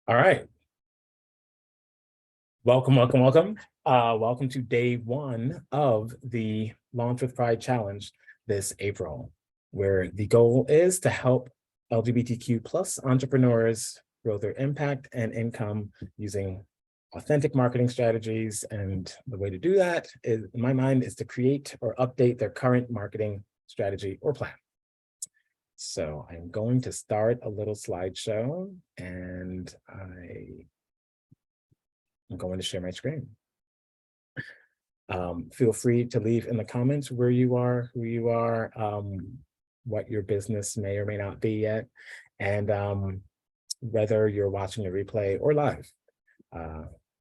All right. Welcome, welcome, welcome. Welcome to day one of the Launch with Pride Challenge this April, where the goal is to help LGBTQ plus entrepreneurs grow their impact and income using authentic marketing strategies. And the way to do that is, in my mind, is to create or update their current marketing strategy or plan. So I'm going to start a little slideshow, and I'm going to share my screen. Feel free to leave in the comments where you are, who you are, what your business may or may not be yet, and whether you're watching the replay or live.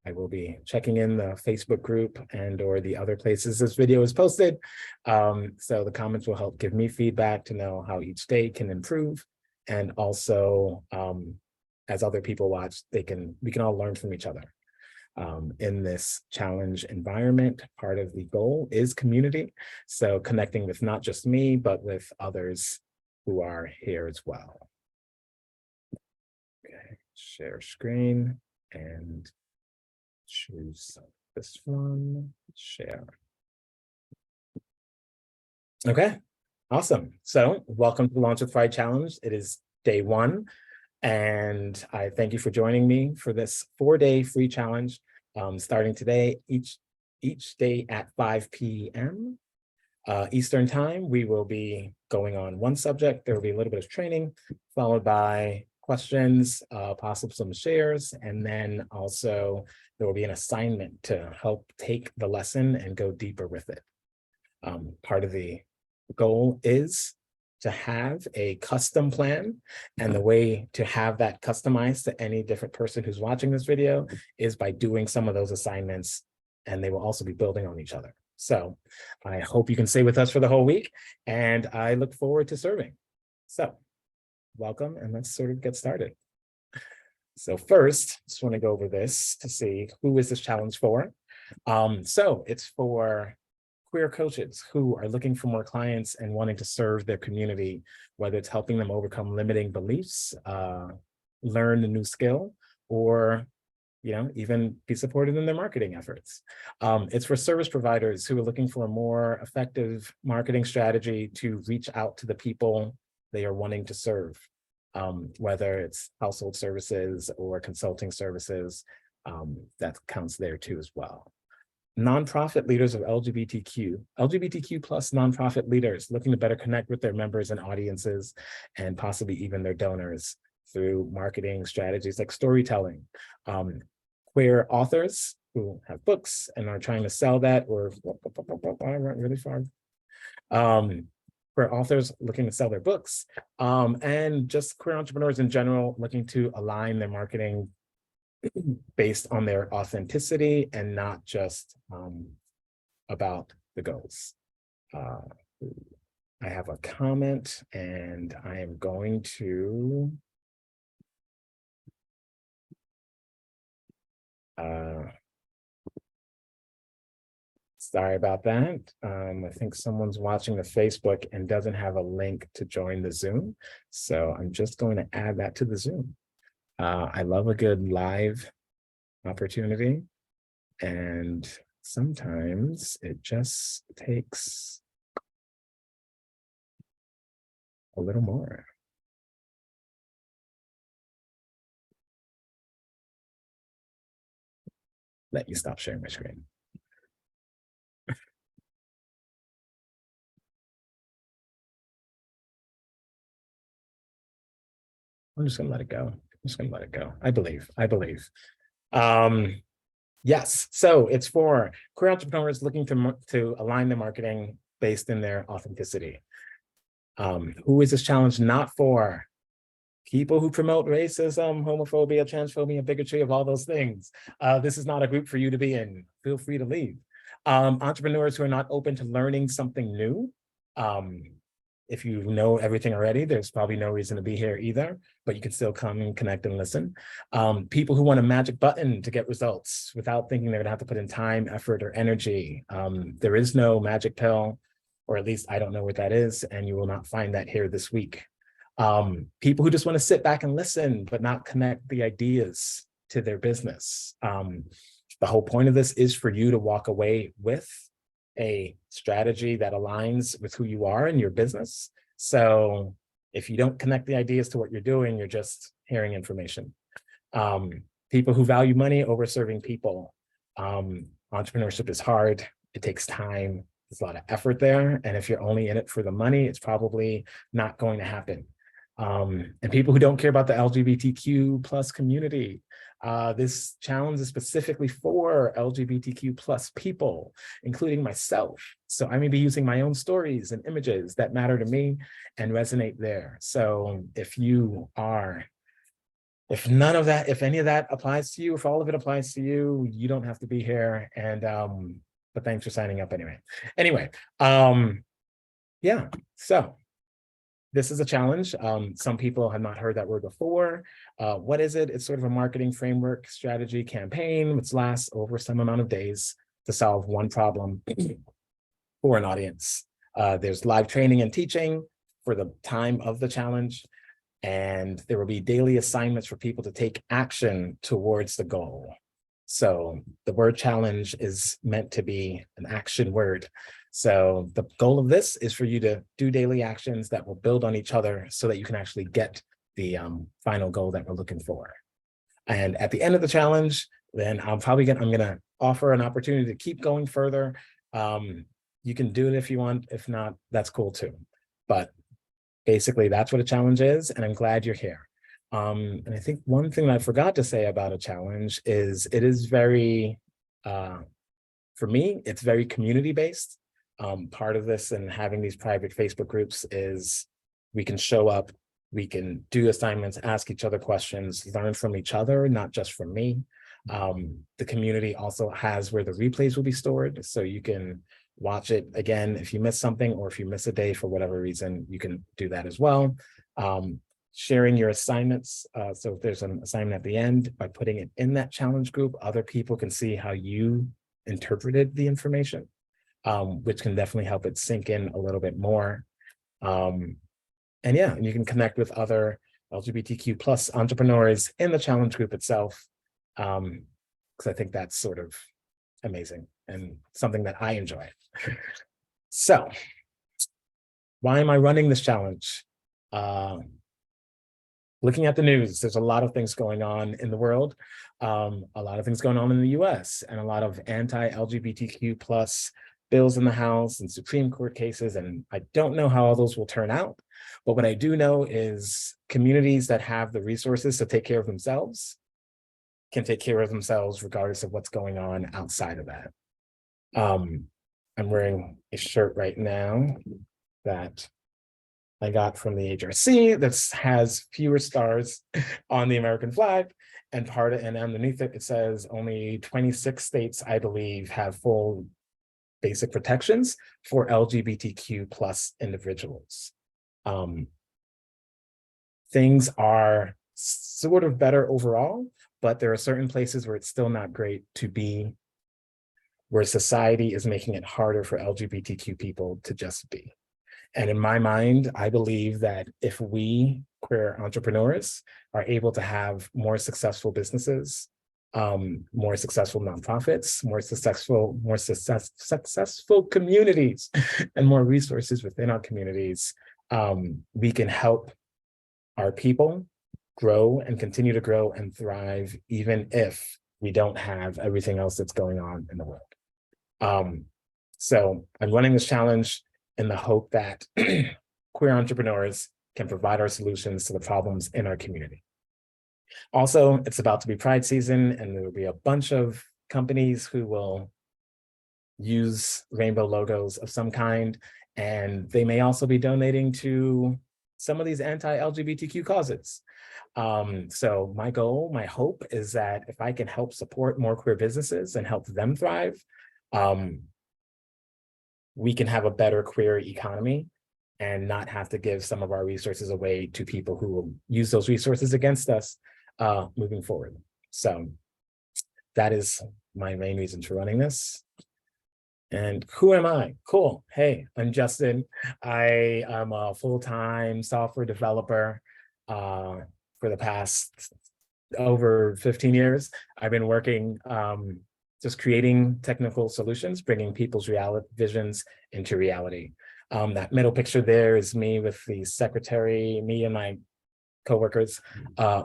I will be checking in the Facebook group and or the other places this video is posted. So the comments will help give me feedback to know how each day can improve. And also, as other people watch, we can all learn from each other. In this challenge environment, part of the goal is community. So connecting with not just me, but with others who are here as well. Okay, share screen and choose this one, share. Okay, awesome. So welcome to the Launch with Pride Challenge. It is day one. And I thank you for joining me for this 4-day free challenge, starting today, each day at 5 p.m. Eastern time. We will be going on one subject. There will be a little bit of training, followed by questions, possible some shares, and then also there will be an assignment to help take the lesson and go deeper with it. Part of the goal is to have a custom plan, and the way to have that customized to any different person who's watching this video is by doing some of those assignments, and they will also be building on each other. So I hope you can stay with us for the whole week, and I look forward to serving. So welcome, and let's sort of get started. So first, just want to go over this to see who is this challenge for. So it's for queer coaches who are looking for more clients and wanting to serve their community, whether it's helping them overcome limiting beliefs, learn a new skill, or even be supported in their marketing efforts. It's for service providers who are looking for a more effective marketing strategy to reach out to the people they are wanting to serve, whether it's household services or consulting services, that counts there too as well. Nonprofit leaders of LGBTQ plus nonprofit leaders looking to better connect with their members and audiences, and possibly even their donors through marketing strategies like storytelling. Queer authors who have books and are trying to sell that, or I went really far. Queer authors looking to sell their books, and just queer entrepreneurs in general looking to align their marketing based on their authenticity and not just about the goals. I have a comment, and I am going to sorry about that. I think someone's watching the Facebook and doesn't have a link to join the Zoom. So I'm just going to add that to the Zoom. I love a good live opportunity, and sometimes it just takes a little more. Let me stop sharing my screen. I'm just gonna let it go. I believe. Yes, so it's for queer entrepreneurs looking to align their marketing based in their authenticity. Who is this challenge not for? People who promote racism, homophobia, transphobia, bigotry, of all those things. This is not a group for you to be in. Feel free to leave. Entrepreneurs who are not open to learning something new. If you know everything already, there's probably no reason to be here either, but you can still come and connect and listen. People who want a magic button to get results without thinking they're gonna have to put in time, effort, or energy. There is no magic pill, or at least I don't know what that is, and you will not find that here this week. People who just want to sit back and listen, but not connect the ideas to their business. The whole point of this is for you to walk away with a strategy that aligns with who you are and your business. So if you don't connect the ideas to what you're doing, you're just hearing information. People who value money over serving people. Entrepreneurship is hard. It takes time. There's a lot of effort there. And if you're only in it for the money, it's probably not going to happen. And people who don't care about the LGBTQ plus community. This challenge is specifically for LGBTQ plus people, including myself. So I may be using my own stories and images that matter to me and resonate there. So if any of that applies to you, if all of it applies to you, you don't have to be here. And but thanks for signing up anyway. Yeah, so this is a challenge. Some people have not heard that word before. What is it? It's sort of a marketing framework, strategy, campaign, which lasts over some amount of days to solve one problem for an audience. There's live training and teaching for the time of the challenge, and there will be daily assignments for people to take action towards the goal. So the word challenge is meant to be an action word. So the goal of this is for you to do daily actions that will build on each other so that you can actually get the final goal that we're looking for. And at the end of the challenge, then I'm gonna offer an opportunity to keep going further. You can do it if you want. If not, that's cool too. But basically, that's what a challenge is, and I'm glad you're here. And I think one thing that I forgot to say about a challenge is it is very, for me, it's very community-based. Part of this and having these private Facebook groups is we can show up, we can do assignments, ask each other questions, learn from each other, not just from me. The community also has where the replays will be stored, so you can watch it again if you miss something, or if you miss a day for whatever reason, you can do that as well. Sharing your assignments. So if there's an assignment at the end, by putting it in that challenge group, other people can see how you interpreted the information, which can definitely help it sink in a little bit more. And yeah, you can connect with other LGBTQ plus entrepreneurs in the challenge group itself, because I think that's sort of amazing and something that I enjoy. So why am I running this challenge? Looking at the news, there's a lot of things going on in the world, a lot of things going on in the US, and a lot of anti-LGBTQ plus bills in the House and Supreme Court cases, and I don't know how all those will turn out. But what I do know is communities that have the resources to take care of themselves can take care of themselves regardless of what's going on outside of that. I'm wearing a shirt right now that I got from the HRC that has fewer stars on the American flag, and underneath it, it says only 26 states, I believe, have full basic protections for LGBTQ plus individuals. Things are sort of better overall, but there are certain places where it's still not great to be, where society is making it harder for LGBTQ people to just be. And in my mind, I believe that if we queer entrepreneurs are able to have more successful businesses, more successful nonprofits, more successful communities, and more resources within our communities, we can help our people grow and continue to grow and thrive, even if we don't have everything else that's going on in the world. So I'm running this challenge in the hope that queer entrepreneurs can provide our solutions to the problems in our community. Also, it's about to be Pride season, and there will be a bunch of companies who will use rainbow logos of some kind, and they may also be donating to some of these anti-LGBTQ causes. So my goal, my hope is that if I can help support more queer businesses and help them thrive, we can have a better queer economy and not have to give some of our resources away to people who will use those resources against us moving forward. So that is my main reason for running this. And who am I? Cool. Hey, I'm Justin. I am a full-time software developer uh, for the past over 15 years. I've been working just creating technical solutions, bringing people's visions into reality. That middle picture there is me with the secretary, me and my coworkers,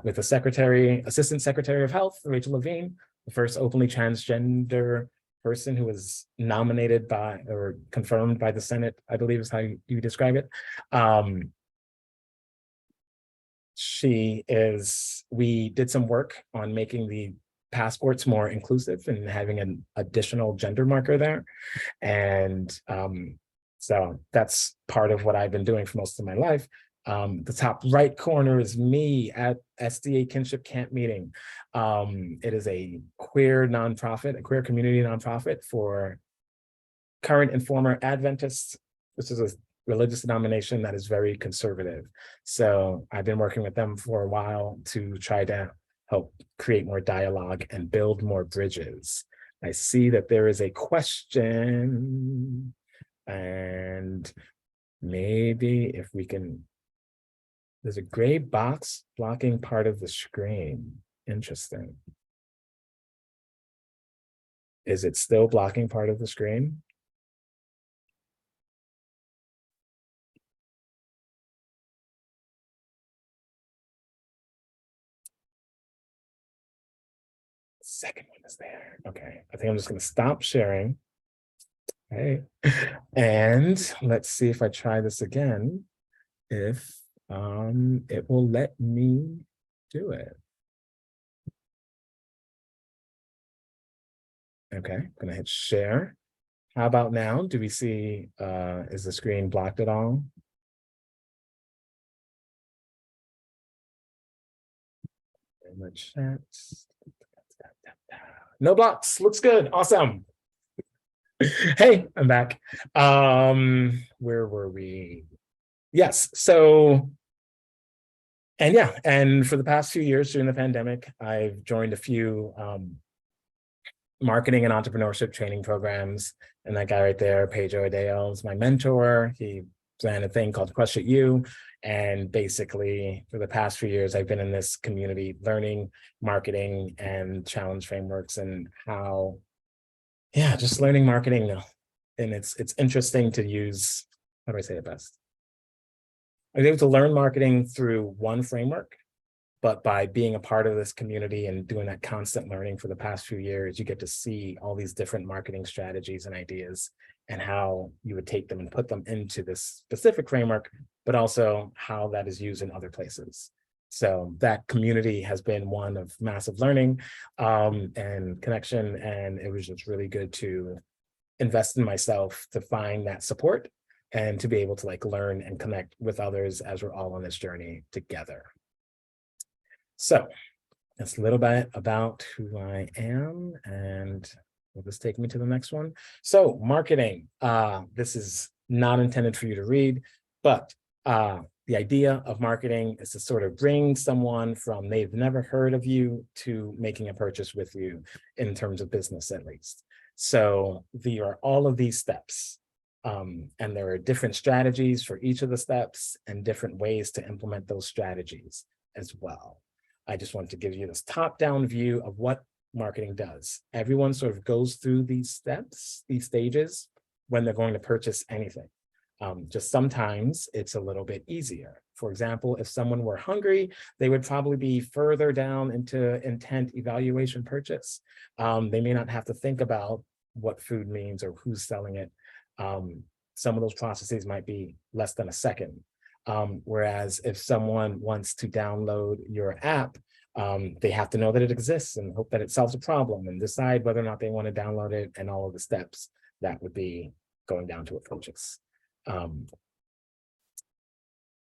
with the Assistant Secretary of Health, Rachel Levine, the first openly transgender person who was nominated by or confirmed by the Senate, I believe is how you describe it. We did some work on making the passports more inclusive and having an additional gender marker there. And so that's part of what I've been doing for most of my life. The top right corner is me at SDA Kinship Camp Meeting. It is a queer nonprofit, a queer community nonprofit for current and former Adventists. This is a religious denomination that is very conservative. So I've been working with them for a while to try to help create more dialogue and build more bridges. I see that there is a question, and maybe if we can, there's a gray box blocking part of the screen. Interesting. Is it still blocking part of the screen? Second one is there. Okay, I think I'm just going to stop sharing. Okay, and let's see if I try this again, if it will let me do it. Okay, I'm gonna hit share. How about now? Do we see, is the screen blocked at all? In the chat. No blocks, looks good, awesome. Hey, I'm back. Where were we? Yes, so, and yeah, and for the past few years during the pandemic, I've joined a few marketing and entrepreneurship training programs. And that guy right there, Pedro Adeo, is my mentor. He ran a thing called Crush It You. And basically, for the past few years, I've been in this community learning marketing and challenge frameworks and how, yeah, just learning marketing. And it's interesting to use, how do I say it best? I was able to learn marketing through one framework, but by being a part of this community and doing that constant learning for the past few years, you get to see all these different marketing strategies and ideas and how you would take them and put them into this specific framework, but also how that is used in other places. So that community has been one of massive learning and connection, and it was just really good to invest in myself to find that support and to be able to like learn and connect with others as we're all on this journey together. So that's a little bit about who I am, and will this take me to the next one? So marketing, this is not intended for you to read, but the idea of marketing is to sort of bring someone from they've never heard of you to making a purchase with you in terms of business, at least. So there are all of these steps. And there are different strategies for each of the steps and different ways to implement those strategies as well. I just want to give you this top-down view of what marketing does. Everyone sort of goes through these steps, these stages, when they're going to purchase anything. Just sometimes it's a little bit easier. For example, if someone were hungry, they would probably be further down into intent, evaluation, purchase. They may not have to think about what food means or who's selling it. Some of those processes might be less than a second. Whereas if someone wants to download your app, they have to know that it exists and hope that it solves a problem and decide whether or not they want to download it and all of the steps that would be going down to a purchase.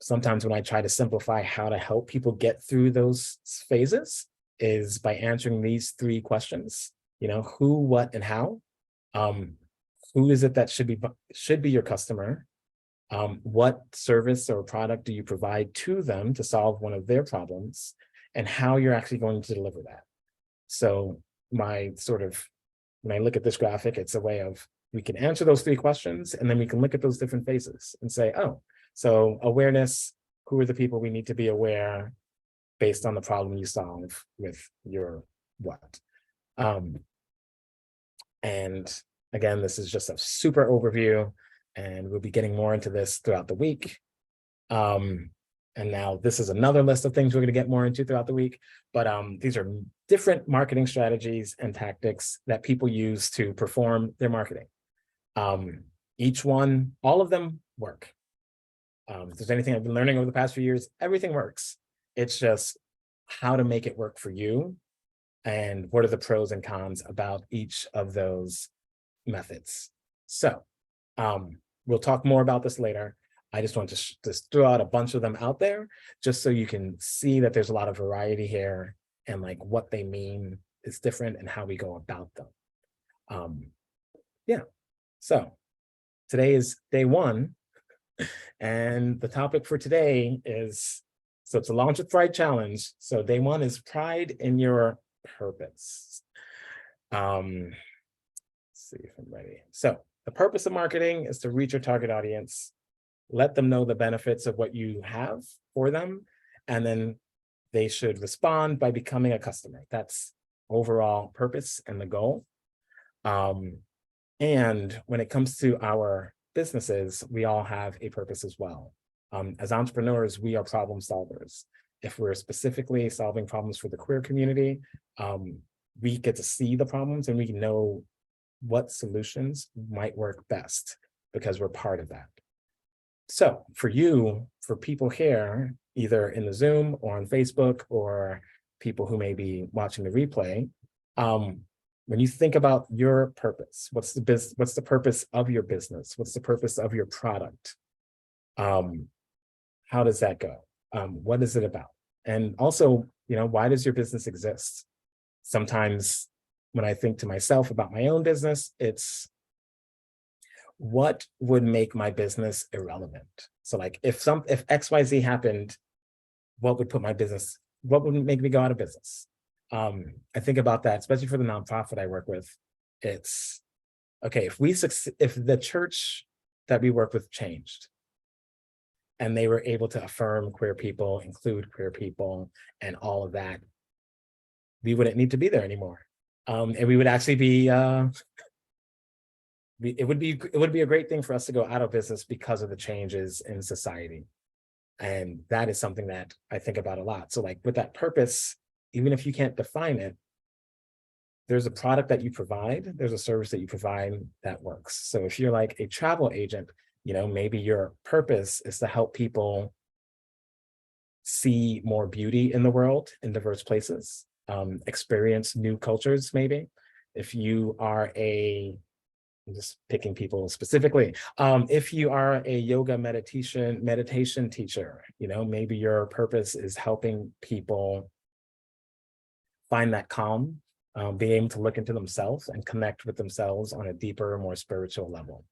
Sometimes when I try to simplify how to help people get through those phases is by answering these three questions, who, what, and how. Who is it that should be your customer? What service or product do you provide to them to solve one of their problems, and how you're actually going to deliver that. So when I look at this graphic, it's a way of we can answer those 3 questions, and then we can look at those different faces and say, oh, so awareness, who are the people we need to be aware based on the problem you solve with your what? And again, this is just a super overview, and we'll be getting more into this throughout the week. And now this is another list of things we're going to get more into throughout the week. But these are different marketing strategies and tactics that people use to perform their marketing. Each one, all of them work. If there's anything I've been learning over the past few years, everything works. It's just how to make it work for you and what are the pros and cons about each of those methods. So we'll talk more about this later. I just want to just throw out a bunch of them out there just so you can see that there's a lot of variety here and like what they mean is different and how we go about them. Yeah, so today is day 1. And the topic for today is, so it's a Launch with Pride challenge. So day 1 is pride in your purpose. Let's see if I'm ready. So the purpose of marketing is to reach your target audience, let them know the benefits of what you have for them, and then they should respond by becoming a customer. That's overall purpose and the goal. And when it comes to our businesses, we all have a purpose as well. As entrepreneurs, we are problem solvers. If we're specifically solving problems for the queer community, we get to see the problems and we know what solutions might work best because we're part of that. So for you, for people here, either in the Zoom or on Facebook or people who may be watching the replay, when you think about your purpose, what's the purpose of your business? What's the purpose of your product? How does that go? What is it about? And also, why does your business exist? Sometimes when I think to myself about my own business, it's what would make my business irrelevant? So like if XYZ happened, what would make me go out of business? I think about that, especially for the nonprofit I work with. It's okay, if the church that we work with changed and they were able to affirm queer people, include queer people, and all of that, we wouldn't need to be there anymore. And we would actually be, it would be a great thing for us to go out of business because of the changes in society. And that is something that I think about a lot. So like with that purpose, even if you can't define it, there's a product that you provide, there's a service that you provide that works. So if you're like a travel agent, maybe your purpose is to help people see more beauty in the world in diverse places, experience new cultures, maybe. If you are I'm just picking people specifically. If you are a yoga meditation teacher, maybe your purpose is helping people find that calm, being able to look into themselves and connect with themselves on a deeper, more spiritual level.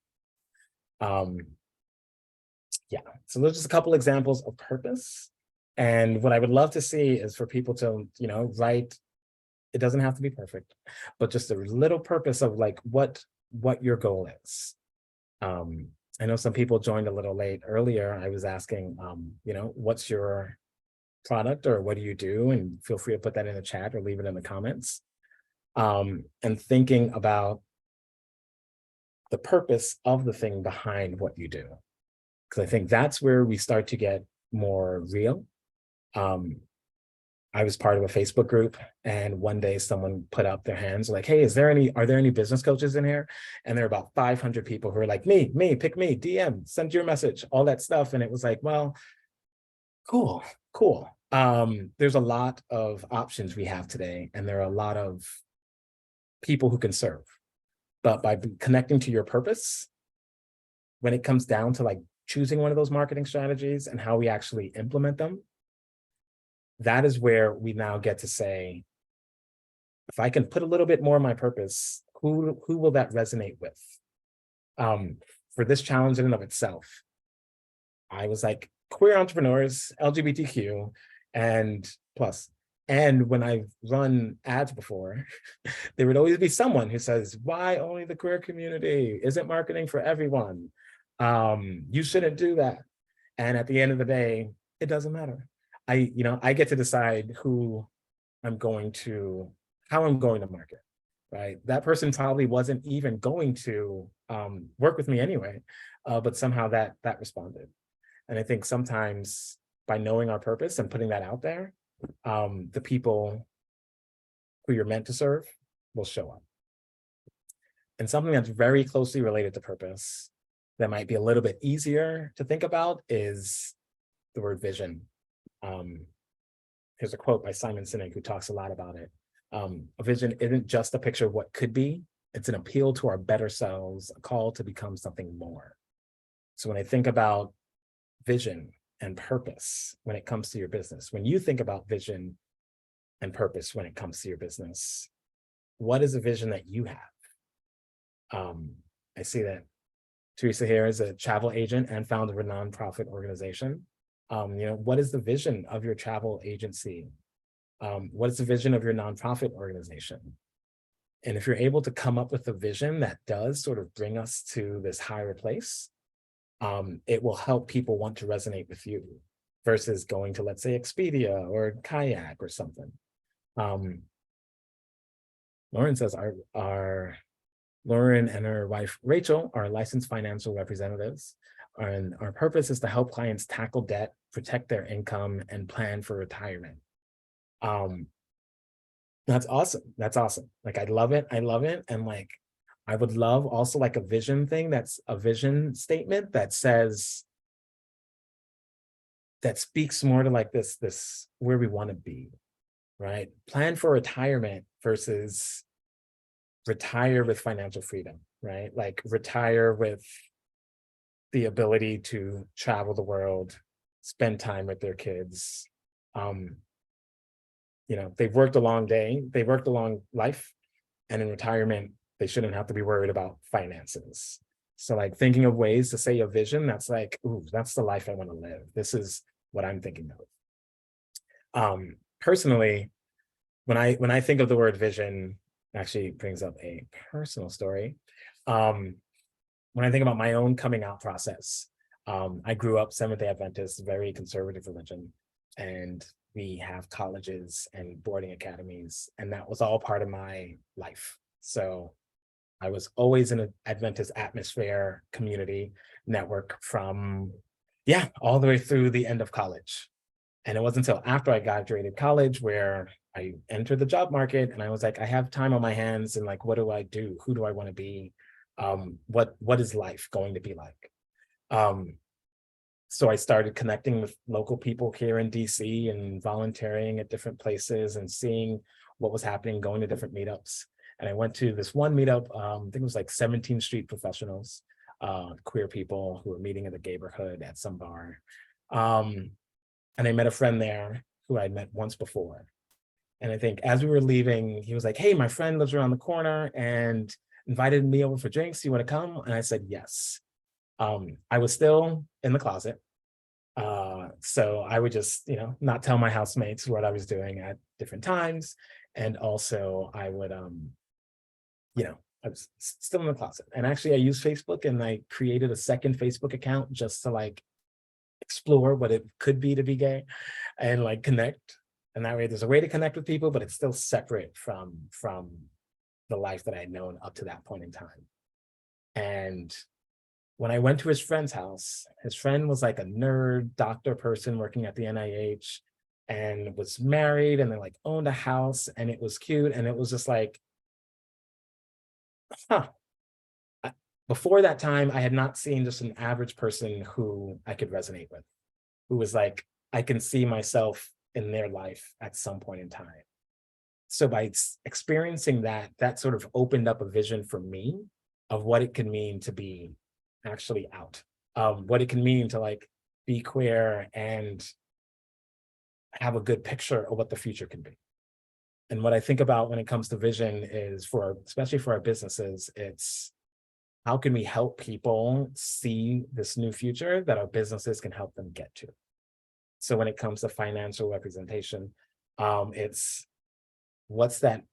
Yeah, so there's just a couple examples of purpose. And what I would love to see is for people to, write, it doesn't have to be perfect, but just a little purpose of like what your goal is. I know some people joined a little late. Earlier, I was asking, what's your product or what do you do? And feel free to put that in the chat or leave it in the comments. And thinking about the purpose of the thing behind what you do. Because I think that's where we start to get more real. I was part of a Facebook group, and one day someone put up their hands like, hey, are there any business coaches in here? And there are about 500 people who are like, me, pick me, DM, send your message, all that stuff. And it was like, well, cool. There's a lot of options we have today, and there are a lot of people who can serve. But by connecting to your purpose, when it comes down to like choosing one of those marketing strategies and how we actually implement them, that is where we now get to say, if I can put a little bit more of my purpose, who will that resonate with? For this challenge in and of itself, I was like, queer entrepreneurs, LGBTQ, and plus, And when I've run ads before, there would always be someone who says, why only the queer community? Isn't marketing for everyone? You shouldn't do that. And at the end of the day, it doesn't matter. I get to decide how I'm going to market, right? That person probably wasn't even going to work with me anyway, but somehow that responded. And I think sometimes by knowing our purpose and putting that out there, the people who you're meant to serve will show up. And something that's very closely related to purpose that might be a little bit easier to think about is the word vision. Here's a quote by Simon Sinek who talks a lot about it. A vision isn't just a picture of what could be, it's an appeal to our better selves, a call to become something more. So when I think about vision and purpose when it comes to your business, when you think about vision and purpose when it comes to your business, what is a vision that you have? I see that Teresa here is a travel agent and founder of a nonprofit organization. What is the vision of your travel agency? What is the vision of your nonprofit organization? And if you're able to come up with a vision that does sort of bring us to this higher place, it will help people want to resonate with you versus going to, let's say, Expedia or Kayak or something. Lauren says Lauren and her wife, Rachel, are licensed financial representatives. And our purpose is to help clients tackle debt, protect their income, and plan for retirement. That's awesome. That's awesome. Like, I love it. I love it. And like, I would love also like a vision thing that's a vision statement that says, that speaks more to like this where we want to be, right? Plan for retirement versus retire with financial freedom, right? Like retire with the ability to travel the world, spend time with their kids. They've worked a long day, they've worked a long life, and in retirement, they shouldn't have to be worried about finances. So like thinking of ways to say a vision that's like, ooh, that's the life I want to live. This is what I'm thinking of. Personally, when I think of the word vision, actually brings up a personal story. When I think about my own coming out process, I grew up Seventh-day Adventist, very conservative religion, and we have colleges and boarding academies, and that was all part of my life. So I was always in an Adventist atmosphere, community, network from, all the way through the end of college. And it wasn't until after I graduated college where I entered the job market and I was like, I have time on my hands and like, what do I do? Who do I want to be? What is life going to be like? So I started connecting with local people here in DC and volunteering at different places and seeing what was happening, going to different meetups. And I went to this one meetup, I think it was like 17th Street professionals, queer people who were meeting in the neighborhood at some bar. And I met a friend there who I'd met once before. And I think as we were leaving, he was like, hey, my friend lives around the corner and invited me over for drinks. You want to come? And I said, yes. I was still in the closet. So I would just, not tell my housemates what I was doing at different times. And also I would, I was still in the closet. And actually I used Facebook and I created a second Facebook account just to like explore what it could be to be gay and like connect. And that way there's a way to connect with people, but it's still separate from the life that I had known up to that point in time. And when I went to his friend's house, his friend was like a nerd doctor person working at the NIH and was married and then like owned a house and it was cute. And it was just like, before that time, I had not seen just an average person who I could resonate with, who was like, I can see myself in their life at some point in time. So by experiencing that sort of opened up a vision for me of what it could mean to be actually out, what it can mean to like be queer and have a good picture of what the future can be. And what I think about when it comes to vision is especially for our businesses, it's how can we help people see this new future that our businesses can help them get to? So when it comes to financial representation, It's what's that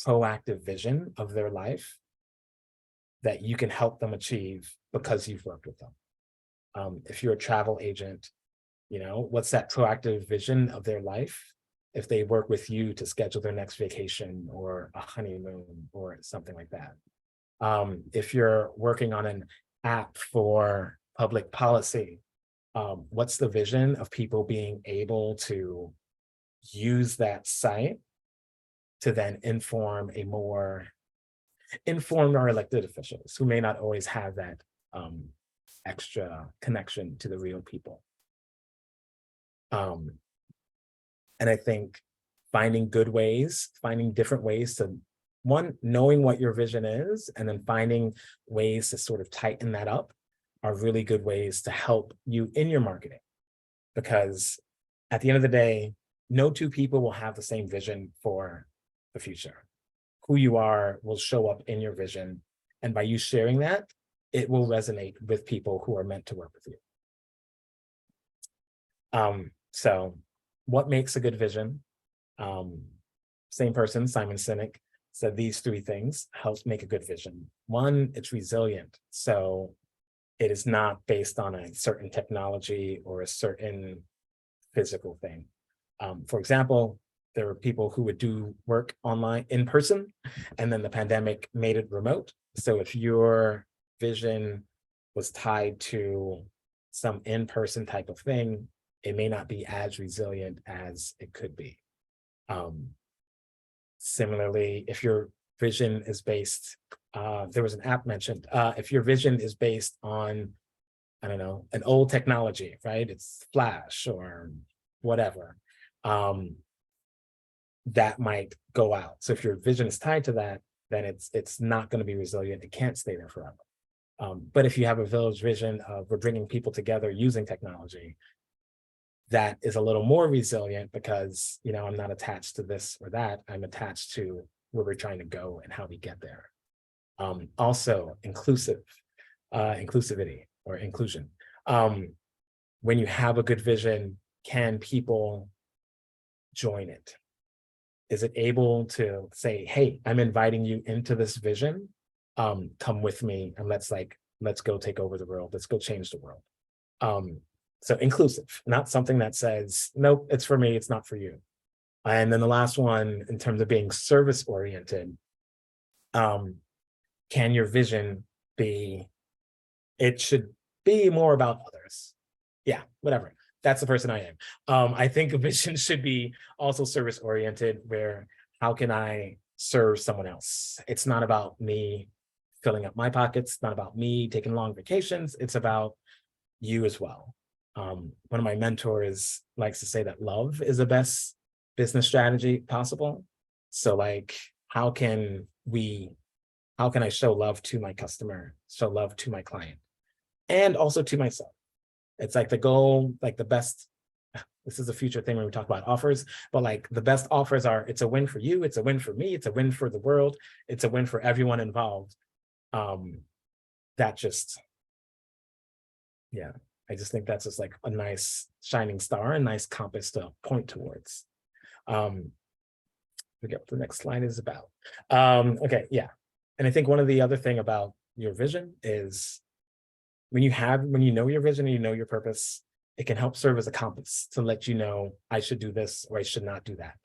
proactive vision of their life that you can help them achieve because you've worked with them. If you're a travel agent, what's that proactive vision of their life if they work with you to schedule their next vacation or a honeymoon or something like that. If you're working on an app for public policy, what's the vision of people being able to use that site to then inform our elected officials who may not always have that extra connection to the real people. And I think finding different ways to, one, knowing what your vision is, and then finding ways to sort of tighten that up are really good ways to help you in your marketing. Because at the end of the day, no two people will have the same vision for the future. Who you are will show up in your vision. And by you sharing that, it will resonate with people who are meant to work with you. So what makes a good vision? Same person, Simon Sinek, said these three things helps make a good vision. One, it's resilient. So it is not based on a certain technology or a certain physical thing. For example, there were people who would do work online in person, and then the pandemic made it remote. So if your vision was tied to some in-person type of thing, it may not be as resilient as it could be. Similarly, if your vision is based, there was an app mentioned, if your vision is based on, I don't know, an old technology, right? It's Flash or whatever, that might go out. So if your vision is tied to that, then it's not going to be resilient. It can't stay there forever. But if you have a village vision of we're bringing people together using technology, that is a little more resilient because, I'm not attached to this or that. I'm attached to where we're trying to go and how we get there. Also, inclusivity or inclusion. When you have a good vision, can people join it? Is it able to say, hey, I'm inviting you into this vision. Come with me and let's go take over the world. Let's go change the world. So inclusive, not something that says, nope, it's for me, it's not for you. And then the last one, in terms of being service oriented, can your vision be, it should be more about others. Yeah, whatever. That's the person I am. I think a vision should be also service oriented, where how can I serve someone else? It's not about me filling up my pockets, not about me taking long vacations. It's about you as well. One of my mentors likes to say that love is the best business strategy possible. So how can I show love to my customer, show love to my client, and also to myself? It's the goal, the best, this is a future thing when we talk about offers, but the best offers are, it's a win for you, it's a win for me, it's a win for the world, it's a win for everyone involved. I just think that's just a nice shining star, a nice compass to point towards. Forget what the next slide is about. Okay, yeah. And I think one of the other thing about your vision is when you know your vision and you know your purpose, it can help serve as a compass to let you know, I should do this or I should not do that.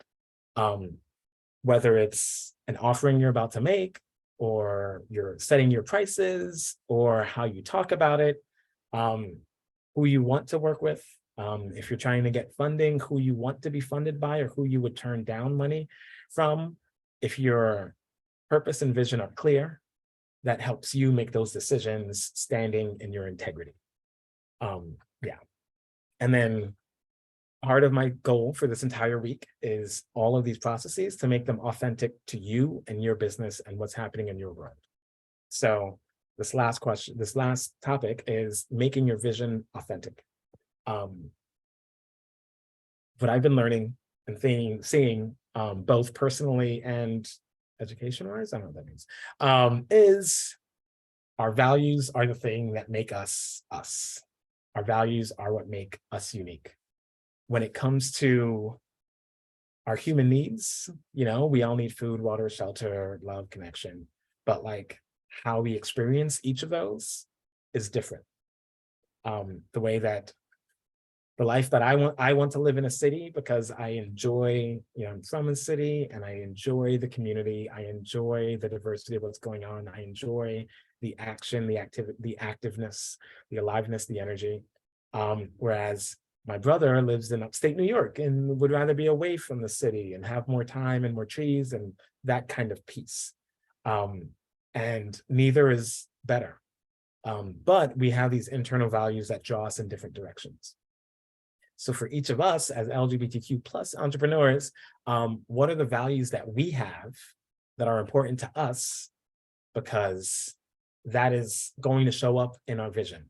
Whether it's an offering you're about to make, or you're setting your prices, or how you talk about it, who you want to work with, if you're trying to get funding, who you want to be funded by, or who you would turn down money from. If your purpose and vision are clear, that helps you make those decisions standing in your integrity. Yeah. And then part of my goal for this entire week is all of these processes to make them authentic to you and your business and what's happening in your world. So this last topic is making your vision authentic. What I've been learning and seeing both personally and education-wise, I don't know what that means, is our values are the thing that make us us. Our values are what make us unique. When it comes to our human needs, we all need food, water, shelter, love, connection, but like how we experience each of those is different. The way that the life that I want to live in a city because I enjoy, I'm from a city and I enjoy the community. I enjoy the diversity of what's going on. I enjoy the action, the activity, the activeness, the aliveness, the energy. Whereas my brother lives in upstate New York and would rather be away from the city and have more time and more trees and that kind of peace. And neither is better. But we have these internal values that draw us in different directions. So for each of us as LGBTQ plus entrepreneurs, what are the values that we have that are important to us? Because that is going to show up in our vision.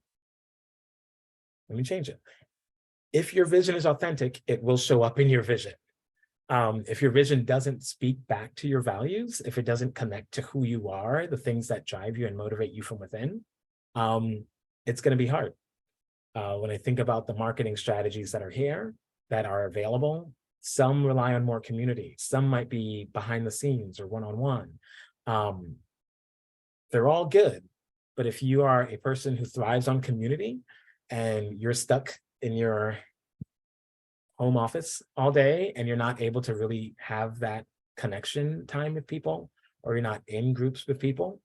Let me change it. If your vision is authentic, it will show up in your vision. If your vision doesn't speak back to your values, if it doesn't connect to who you are, the things that drive you and motivate you from within, it's going to be hard. When I think about the marketing strategies that are here, that are available, some rely on more community. Some might be behind the scenes or one-on-one. They're all good. But if you are a person who thrives on community and you're stuck in your home office all day and you're not able to really have that connection time with people, or you're not in groups with people,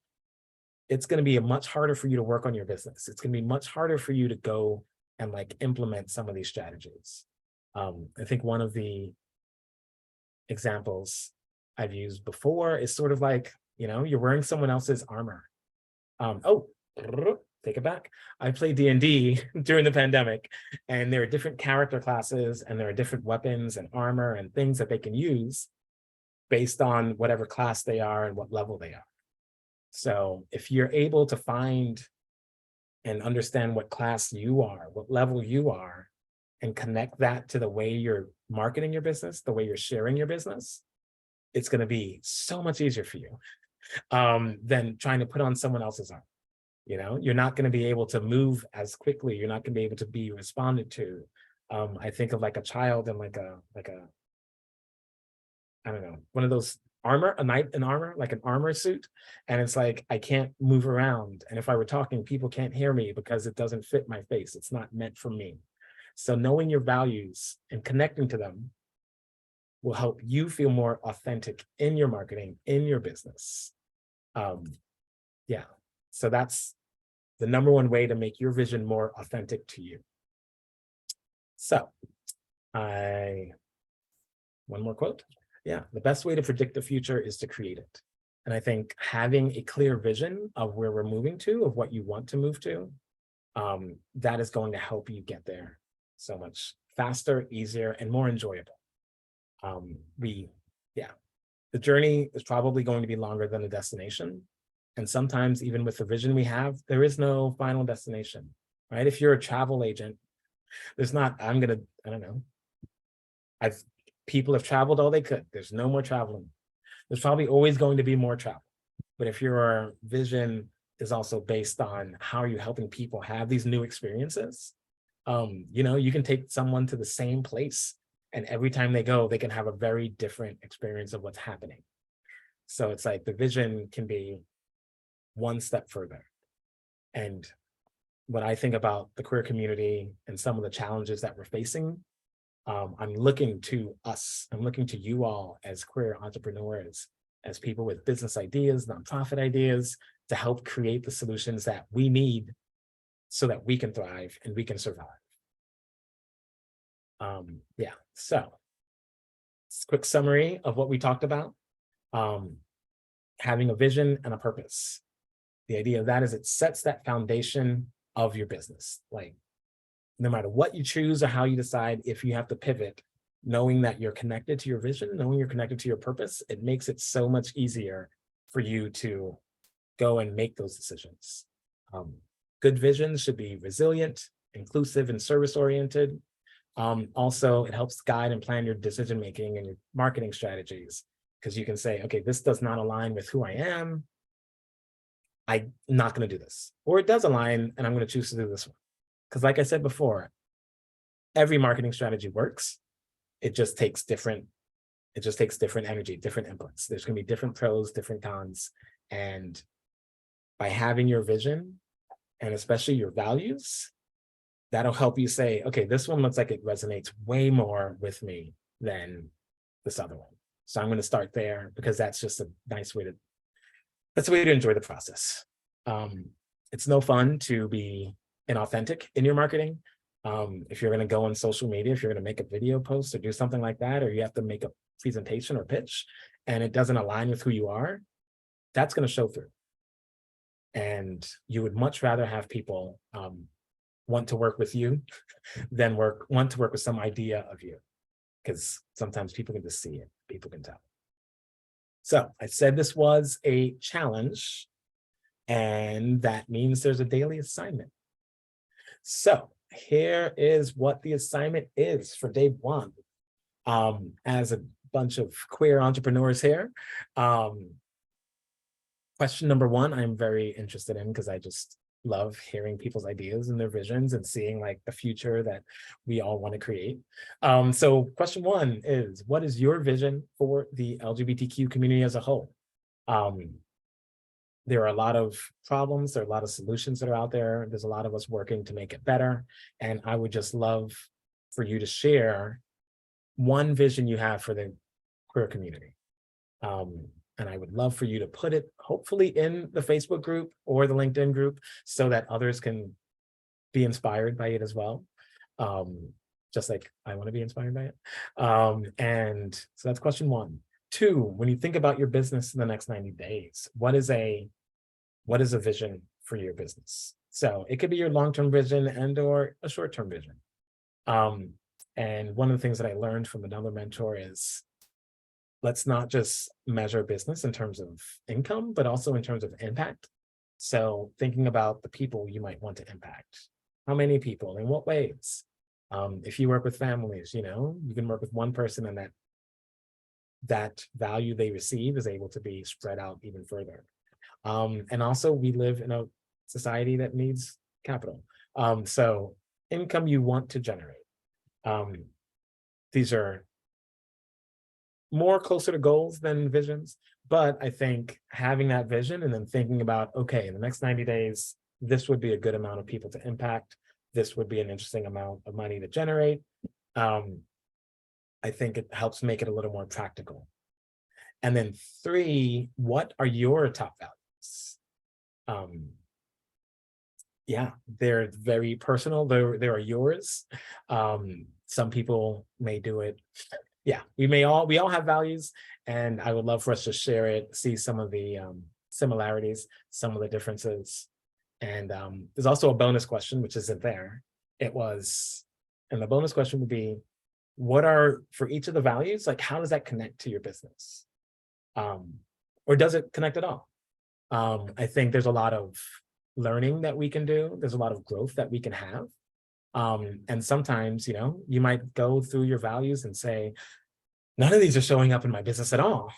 it's going to be much harder for you to work on your business. It's going to be much harder for you to go and like implement some of these strategies. I think one of the examples I've used before is sort of like, you're wearing someone else's armor. Take it back. I played D&D during the pandemic, and there are different character classes and there are different weapons and armor and things that they can use based on whatever class they are and what level they are. So if you're able to find and understand what class you are, what level you are, and connect that to the way you're marketing your business, the way you're sharing your business, it's going to be so much easier for you than trying to put on someone else's armor. You're not going to be able to move as quickly. You're not going to be able to be responded to. I think of like a child in like a I don't know, one of those armor, a knight in armor, like an armor suit. And it's like, I can't move around. And if I were talking, people can't hear me because it doesn't fit my face. It's not meant for me. So knowing your values and connecting to them will help you feel more authentic in your marketing, in your business. Yeah, so that's the number one way to make your vision more authentic to you. So one more quote. Yeah, the best way to predict the future is to create it. And I think having a clear vision of where we're moving to, of what you want to move to, that is going to help you get there so much faster, easier, and more enjoyable. The journey is probably going to be longer than the destination. And sometimes even with the vision we have, there is no final destination, right? If you're a travel agent, there's not, I don't know. People have traveled all they could. There's no more traveling. There's probably always going to be more travel. But if your vision is also based on how you're helping people have these new experiences, you can take someone to the same place, and every time they go, they can have a very different experience of what's happening. So it's like the vision can be one step further. And when I think about the queer community and some of the challenges that we're facing, I'm looking to us, I'm looking to you all as queer entrepreneurs, as people with business ideas, nonprofit ideas, to help create the solutions that we need so that we can thrive and we can survive. So quick summary of what we talked about. Having a vision and a purpose. The idea of that is it sets that foundation of your business. Like, no matter what you choose or how you decide, if you have to pivot, knowing that you're connected to your vision, knowing you're connected to your purpose, it makes it so much easier for you to go and make those decisions. Good visions should be resilient, inclusive, and service-oriented. Also, it helps guide and plan your decision-making and your marketing strategies, because you can say, okay, this does not align with who I am. I'm not going to do this. Or it does align, and I'm going to choose to do this one. Because like I said before, every marketing strategy works. It just takes different It just takes different energy, different inputs. There's going to be different pros, different cons. And by having your vision and especially your values, that'll help you say, okay, this one looks like it resonates way more with me than this other one. So I'm going to start there because that's just a nice way to, that's a way to enjoy the process. It's no fun to be inauthentic in your marketing. If you're going to go on social media, if you're going to make a video post or do something like that, or you have to make a presentation or pitch and it doesn't align with who you are, that's going to show through. And you would much rather have people want to work with you than want to work with some idea of you, because sometimes people can just see it, people can tell. So I said this was a challenge, and that means there's a daily assignment. So here is what the assignment is for day one. As a bunch of queer entrepreneurs here, question number one, I'm very interested in because I just love hearing people's ideas and their visions and seeing like the future that we all want to create. So question one is, what is your vision for the LGBTQ community as a whole? There are a lot of problems, there are a lot of solutions that are out there. There's a lot of us working to make it better. And I would just love for you to share one vision you have for the queer community. And I would love for you to put it hopefully in the Facebook group or the LinkedIn group so that others can be inspired by it as well. Just like I want to be inspired by it. And so that's question one. Two, when you think about your business in the next 90 days, what is a vision for your business? So it could be your long-term vision and or a short-term vision. And one of the things that I learned from another mentor is, let's not just measure business in terms of income, but also in terms of impact. So thinking about the people you might want to impact. How many people, in what ways? If you work with families, you can work with one person and that value they receive is able to be spread out even further. And also we live in a society that needs capital. So income you want to generate. These are more closer to goals than visions, but I think having that vision and then thinking about, okay, in the next 90 days, this would be a good amount of people to impact. This would be an interesting amount of money to generate. I think it helps make it a little more practical. And then three, what are your top values? Yeah, they're very personal. They are yours. Some people may do it. Yeah, we all have values, and I would love for us to share it, see some of the similarities, some of the differences. And there's also a bonus question, which isn't there. And the bonus question would be, what are, for each of the values, like how does that connect to your business? Or does it connect at all? I think there's a lot of learning that we can do. There's a lot of growth that we can have. And sometimes, you might go through your values and say, none of these are showing up in my business at all.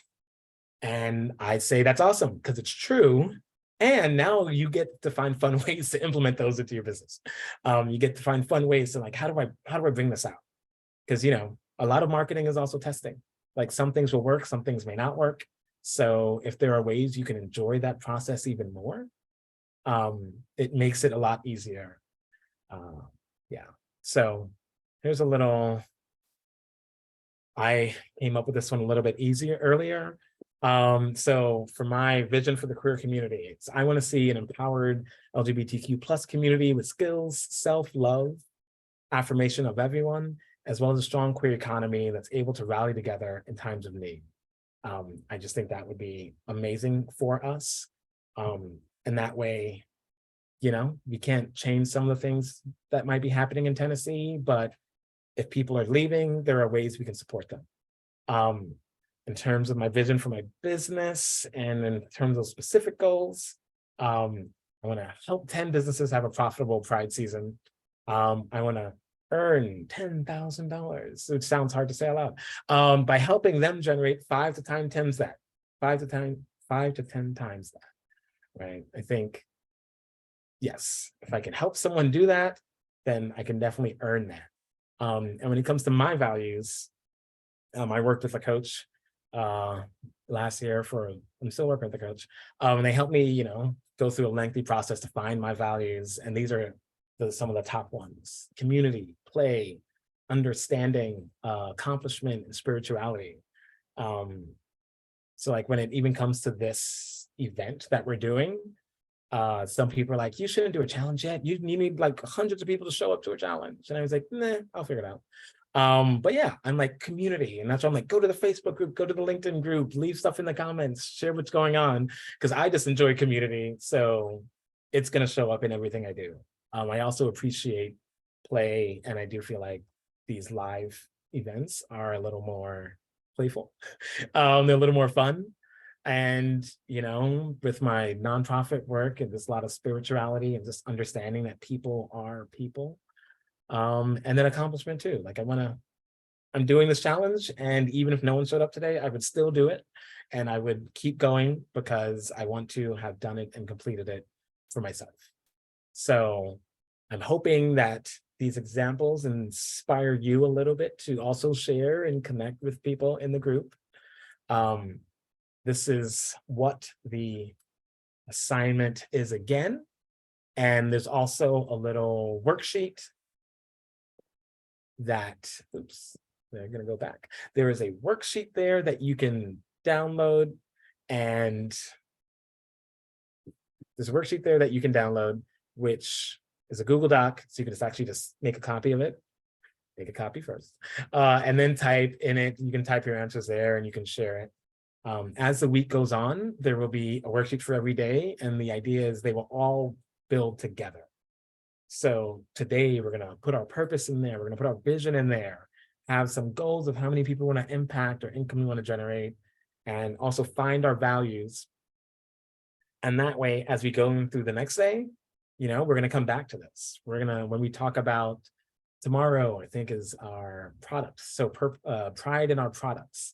And I say that's awesome because it's true. And now you get to find fun ways to implement those into your business. You get to find fun ways to like, how do I bring this out? Because, a lot of marketing is also testing. Like some things will work, some things may not work. So if there are ways you can enjoy that process even more, it makes it a lot easier. Yeah. So here's a little, I came up with this one a little bit earlier. So for my vision for the queer community, I want to see an empowered LGBTQ plus community with skills, self-love, affirmation of everyone, as well as a strong queer economy that's able to rally together in times of need. I just think that would be amazing for us. And that way, we can't change some of the things that might be happening in Tennessee, but if people are leaving, there are ways we can support them. In terms of my vision for my business and in terms of specific goals, I want to help 10 businesses have a profitable Pride season. I want to earn $10,000, which sounds hard to say out loud, by helping them generate 5 to 10 times that, 5 to 10 times that, right? I think, yes, if I can help someone do that, then I can definitely earn that. And when it comes to my values, I worked with a coach last year I'm still working with the coach. And they helped me, go through a lengthy process to find my values. And these are some of the top ones: community, play, understanding, accomplishment, and spirituality. Um, so like when it even comes to this event that we're doing, some people are like, you shouldn't do a challenge yet. You need like hundreds of people to show up to a challenge. And I was like, nah, I'll figure it out. But yeah, I'm like community. And that's why I'm like, go to the Facebook group, go to the LinkedIn group, leave stuff in the comments, share what's going on. Cause I just enjoy community. So it's going to show up in everything I do. I also appreciate play. And I do feel like these live events are a little more playful. They're a little more fun. And, with my nonprofit work, and there's a lot of spirituality and just understanding that people are people. And then accomplishment too. Like I'm doing this challenge, and even if no one showed up today, I would still do it. And I would keep going because I want to have done it and completed it for myself. So I'm hoping that these examples inspire you a little bit to also share and connect with people in the group. This is what the assignment is again. And there's also a little worksheet that, oops, they're going to go back. There is a worksheet there that you can download, and there's a worksheet there that you can download, which is a Google Doc. So you can just make a copy of it. Make a copy first, and then type in it. You can type your answers there and you can share it. As the week goes on, there will be a worksheet for every day, and the idea is they will all build together. So today we're going to put our purpose in there. We're going to put our vision in there, have some goals of how many people we want to impact or income we want to generate, and also find our values. And that way, as we go through the next day, we're going to come back to this. We're going to, when we talk about tomorrow, I think is our products. So pride in our products.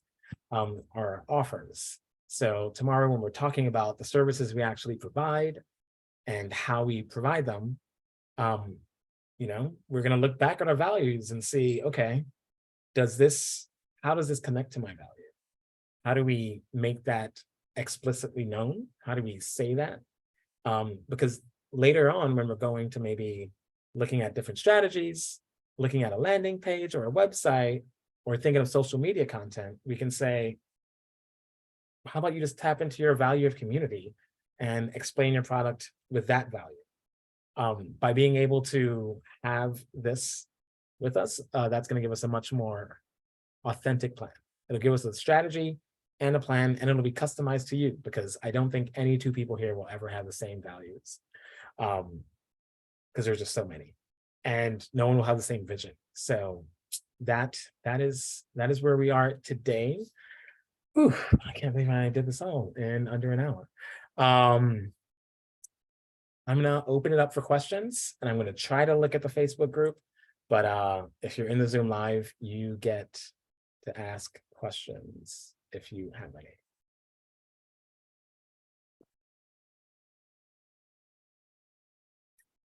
Our offers. So tomorrow, when we're talking about the services we actually provide and how we provide them, we're going to look back at our values and see, okay, how does this connect to my value? How do we make that explicitly known? How do we say that? Because later on, when we're going to maybe looking at different strategies, looking at a landing page or a website, or thinking of social media content, we can say, how about you just tap into your value of community and explain your product with that value? By being able to have this with us, that's going to give us a much more authentic plan. It'll give us a strategy and a plan, and it'll be customized to you, because I don't think any two people here will ever have the same values, because there's just so many, and no one will have the same vision. So that is where we are today. Ooh, I can't believe I did this all in under an hour. I'm gonna open it up for questions, and I'm gonna try to look at the Facebook group, but if you're in the Zoom live, you get to ask questions if you have any.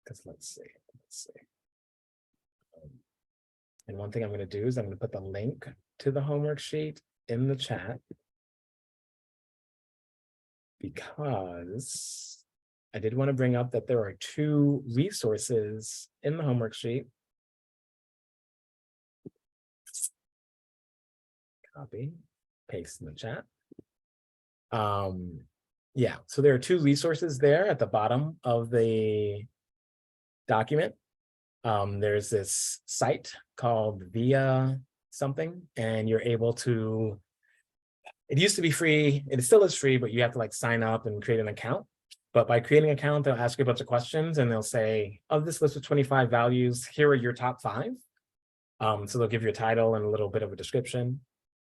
Because let's see. And one thing I'm going to do is I'm going to put the link to the homework sheet in the chat, because I did want to bring up that there are 2 resources in the homework sheet. Copy, paste in the chat. Yeah, so there are 2 resources there at the bottom of the document. There's this site called Via something, and you're able to, it used to be free, it still is free, but you have to like sign up and create an account. But by creating an account, they'll ask you a bunch of questions, and they'll say, of this list of 25 values, here are your top 5. So they'll give you a title and a little bit of a description.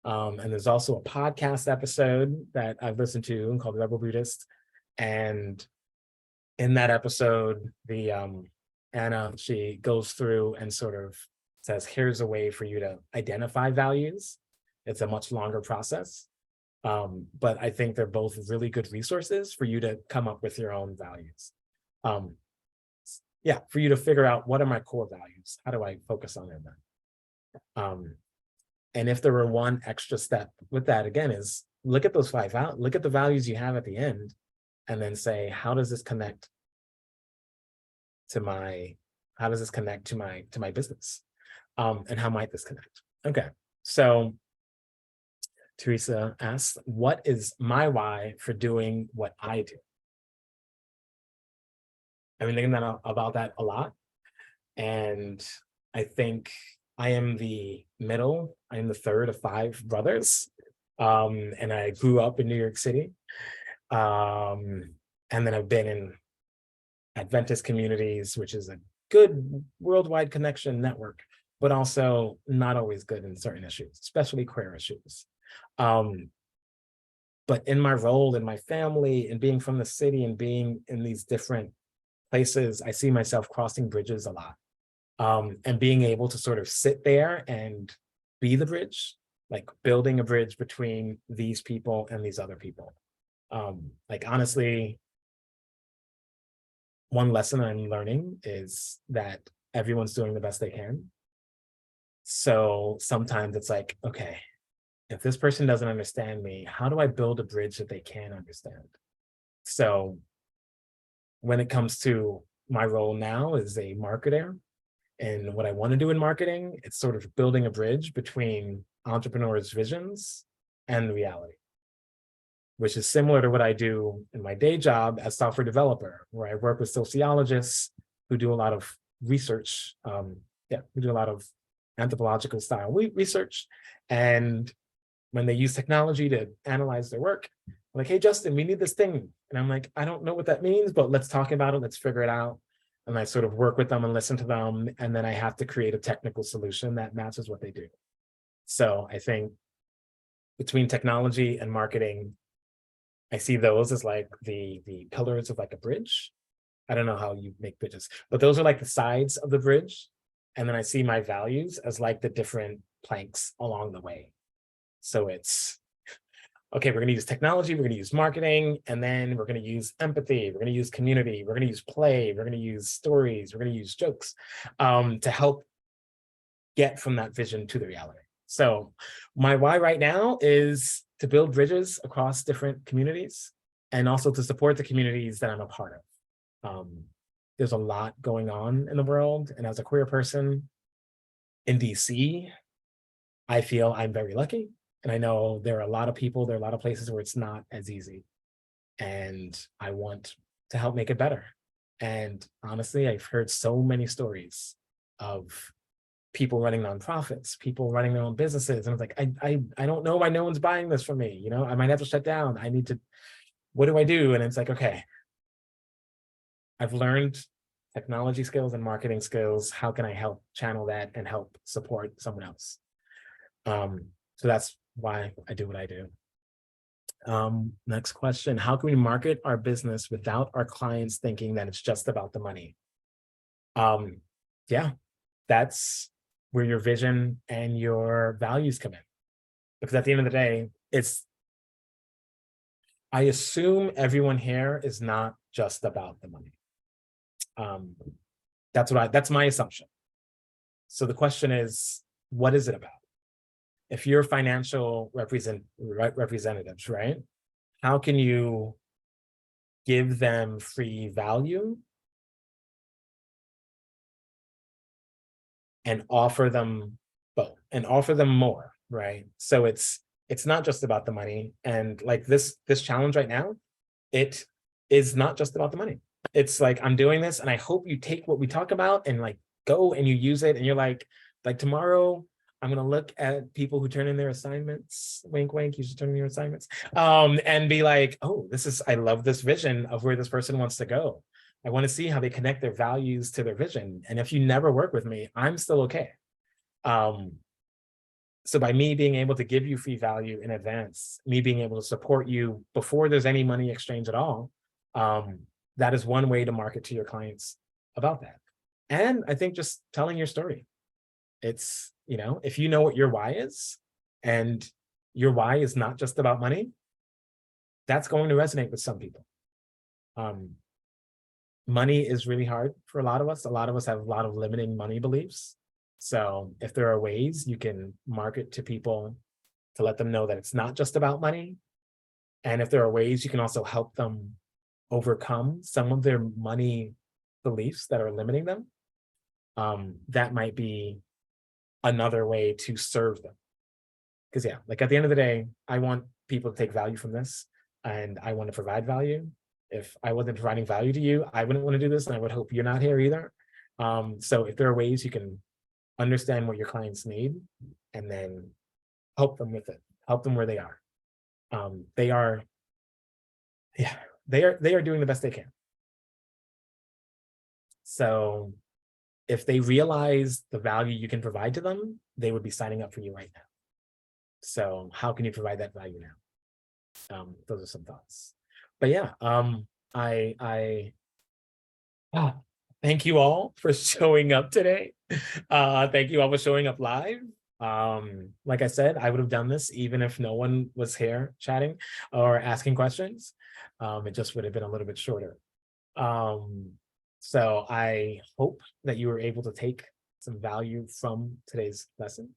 And there's also a podcast episode that I've listened to called Rebel Buddhist. And in that episode, the Anna, she goes through and sort of says, here's a way for you to identify values. It's a much longer process. But I think they're both really good resources for you to come up with your own values. Yeah, for you to figure out, what are my core values? How do I focus on them? And if there were one extra step with that, again, is look at those five out, look at the values you have at the end, and then say, how does this connect to my, to my business? And how might this connect? Okay, so Teresa asks, what is my why for doing what I do? I've been thinking about that a lot. And I think I am the middle. I am the third of five brothers. And I grew up in New York City. And then I've been in Adventist communities, which is a good worldwide connection network, but also not always good in certain issues, especially queer issues. But in my role in my family and being from the city and being in these different places, I see myself crossing bridges a lot. And being able to sort of sit there and be the bridge, like building a bridge between these people and these other people. Like honestly, one lesson I'm learning is that everyone's doing the best they can. So sometimes it's like, okay, if this person doesn't understand me, how do I build a bridge that they can understand? So when it comes to my role now as a marketer and what I want to do in marketing, it's sort of building a bridge between entrepreneurs' visions and reality, which is similar to what I do in my day job as software developer, where I work with sociologists who do a lot of research. We do a lot of anthropological style research. And when they use technology to analyze their work, I'm like, hey, Justin, we need this thing. And I'm like, I don't know what that means, but let's talk about it. Let's figure it out. And I sort of work with them and listen to them. And then I have to create a technical solution that matches what they do. So I think between technology and marketing, I see those as like the pillars of like a bridge. I don't know how you make bridges, but those are like the sides of the bridge. And then I see my values as like the different planks along the way. So it's, okay, we're going to use technology, we're going to use marketing, and then we're going to use empathy, we're going to use community, we're going to use play, we're going to use stories, we're going to use jokes to help get from that vision to the reality. So my why right now is to build bridges across different communities and also to support the communities that I'm a part of. There's a lot going on in the world. And as a queer person in DC, I feel I'm very lucky. And I know there are a lot of people, there are a lot of places where it's not as easy. And I want to help make it better. And honestly, I've heard so many stories of people running nonprofits, people running their own businesses. And I was like, I don't know why no one's buying this from me. You know, I might have to shut down. I need to, what do I do? And it's like, okay, I've learned technology skills and marketing skills. How can I help channel that and help support someone else? So that's why I do what I do. Next question, how can we market our business without our clients thinking that it's just about the money? Yeah, that's where your vision and your values come in. Because at the end of the day, I assume everyone here is not just about the money. That's my assumption. So the question is, what is it about? If you're financial representatives, right? How can you give them free value and offer them both and offer them more, right? So it's not just about the money. And like this challenge right now, it is not just about the money. It's like, I'm doing this and I hope you take what we talk about and like go and you use it. And you're like tomorrow, I'm going to look at people who turn in their assignments, wink, wink, you should turn in your assignments, and be like, oh, I love this vision of where this person wants to go. I want to see how they connect their values to their vision. And if you never work with me, I'm still okay. So by me being able to give you free value in advance, me being able to support you before there's any money exchange at all, that is one way to market to your clients about that. And I think just telling your story. It's, you know, if you know what your why is, and your why is not just about money, that's going to resonate with some people. Money is really hard for a lot of us. A lot of us have a lot of limiting money beliefs. So if there are ways you can market to people to let them know that it's not just about money, and if there are ways you can also help them overcome some of their money beliefs that are limiting them, that might be another way to serve them. Because yeah, like at the end of the day, I want people to take value from this, and I want to provide value. If I wasn't providing value to you, I wouldn't want to do this, and I would hope you're not here either. So if there are ways you can understand what your clients need and then help them with it, help them where they are. They are, yeah, they are doing the best they can. So if they realize the value you can provide to them, they would be signing up for you right now. So how can you provide that value now? Those are some thoughts. But yeah, I thank you all for showing up today. Thank you all for showing up live. Like I said, I would have done this even if no one was here chatting or asking questions. It just would have been a little bit shorter. So I hope that you were able to take some value from today's lesson.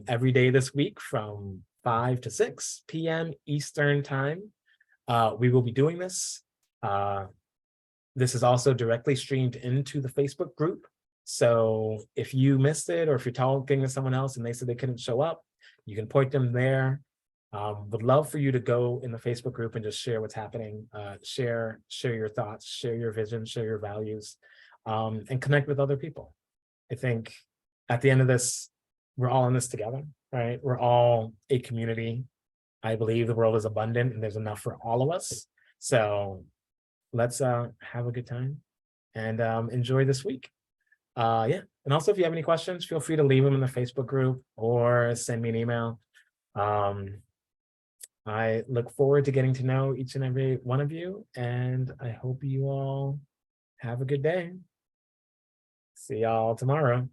Every day this week from 5 to 6 p.m. Eastern time, we will be doing this. This is also directly streamed into the Facebook group. So if you missed it, or if you're talking to someone else and they said they couldn't show up, you can point them there. Would love for you to go in the Facebook group and just share what's happening, share your thoughts, share your vision, share your values, and connect with other people. I think at the end of this, we're all in this together, right? We're all a community. I believe the world is abundant and there's enough for all of us. So let's have a good time and enjoy this week. Yeah, and also if you have any questions, feel free to leave them in the Facebook group or send me an email. I look forward to getting to know each and every one of you, and I hope you all have a good day. See y'all tomorrow.